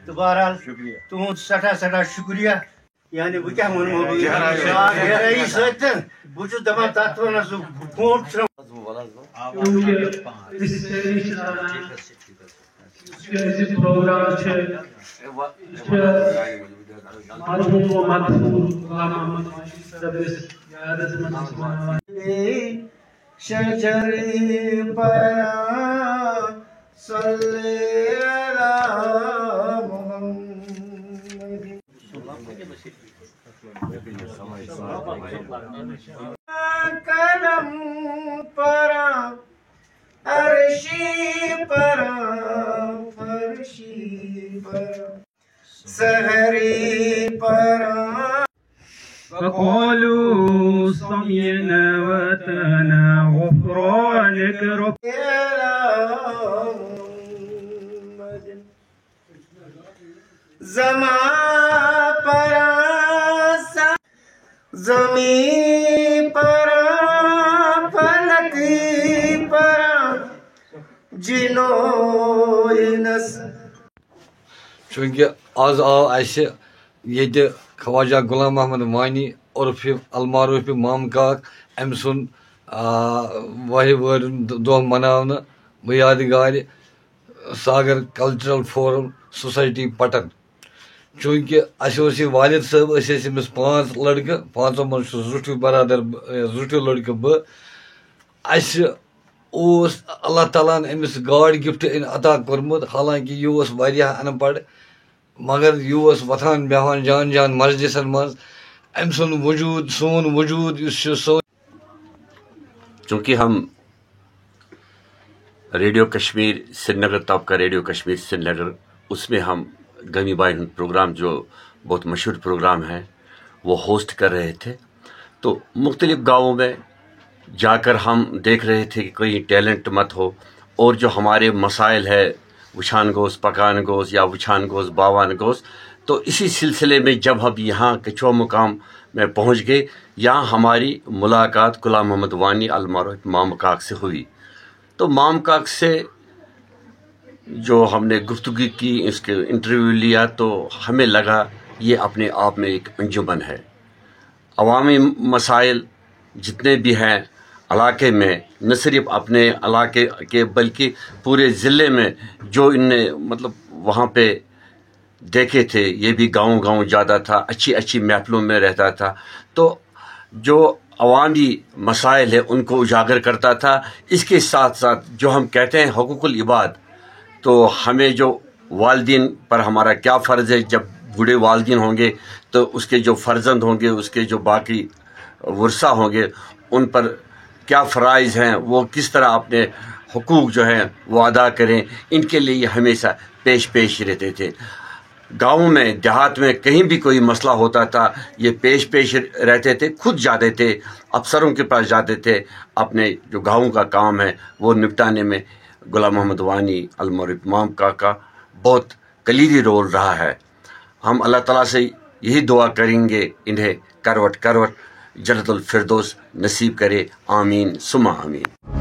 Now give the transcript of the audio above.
تو بہرحال تہد سٹھا سٹھا شکریہ یعنی بہ کیا ونمو گہرائی ست بہت دپان تک ون سہ پونٹ شجر برا صلی علی محمد قلم پرا عرشی پرا فرشی پرا سحری پرا فقالوا سمعنا وأطعنا غفرانك زمان پرا زمین پرا فلکی پرا جنو انس. چونکہ آز آو اسہ یہ خواجہ غلام محمد وانی عرف المعروف مام کاک ام سن واہ وٲرِم دۄہ مناونہ یادگار ساگر کلچرل فورم سوسائٹی پٹن. چونکہ اسہ یہ والد صٲب امس 5 لڑکہ 5 من زٹھو برادر زٹھو لڑکہ بہ اللہ تعالیٰ امس گاڈ گفٹ عطا کورمت. حالانکہ یہ واریاہ ان پڑھ مگر یہ وتھان بیہوان جان جان مسجدن مز ام سن وجود سون وجود سون. چونکہ ہم ریڈیو کشمیر سری نگر تاب کا ریڈیو کشمیر سری نگر اس میں ہم غمی بائی پروگرام جو بہت مشہور پروگرام ہے وہ ہوسٹ کر رہے تھے. تو مختلف گاؤں میں جا کر ہم دیکھ رہے تھے کہ کوئی ٹیلنٹ مت ہو اور جو ہمارے مسائل ہے وچھان گوس پکان گوس یا وچھان گوس باوان گوس. تو اسی سلسلے میں جب ہم یہاں کچھوا مقام میں پہنچ گئے یہاں ہماری ملاقات غلام محمد وانی المعروف مام کاک سے ہوئی. تو مام کاک سے جو ہم نے گفتگو کی اس کے انٹرویو لیا تو ہمیں لگا یہ اپنے آپ میں ایک انجمن ہے. عوامی مسائل جتنے بھی ہیں علاقے میں نہ صرف اپنے علاقے کے بلکہ پورے ضلع میں جو ان نے مطلب وہاں پہ دیکھے تھے یہ بھی گاؤں گاؤں جاتا تھا اچھی اچھی محفلوں میں رہتا تھا. تو جو عوامی مسائل ہے ان کو اجاگر کرتا تھا. اس کے ساتھ ساتھ جو ہم کہتے ہیں حقوق العباد تو ہمیں جو والدین پر ہمارا کیا فرض ہے جب بوڑھے والدین ہوں گے تو اس کے جو فرزند ہوں گے اس کے جو باقی ورثہ ہوں گے ان پر کیا فرائض ہیں وہ کس طرح اپنے حقوق جو ہیں وہ ادا کریں ان کے لیے یہ ہمیشہ پیش رہتے تھے. گاؤں میں دیہات میں کہیں بھی کوئی مسئلہ ہوتا تھا یہ پیش رہتے تھے. خود جاتے تھے افسروں کے پاس جاتے تھے اپنے جو گاؤں کا کام ہے وہ نپٹانے میں. غلام محمد وانی المعروف مام کا بہت کلیدی رول رہا ہے. ہم اللہ تعالیٰ سے یہی دعا کریں گے انہیں کروٹ جنت الفردوس نصیب کرے. آمین ثم آمین.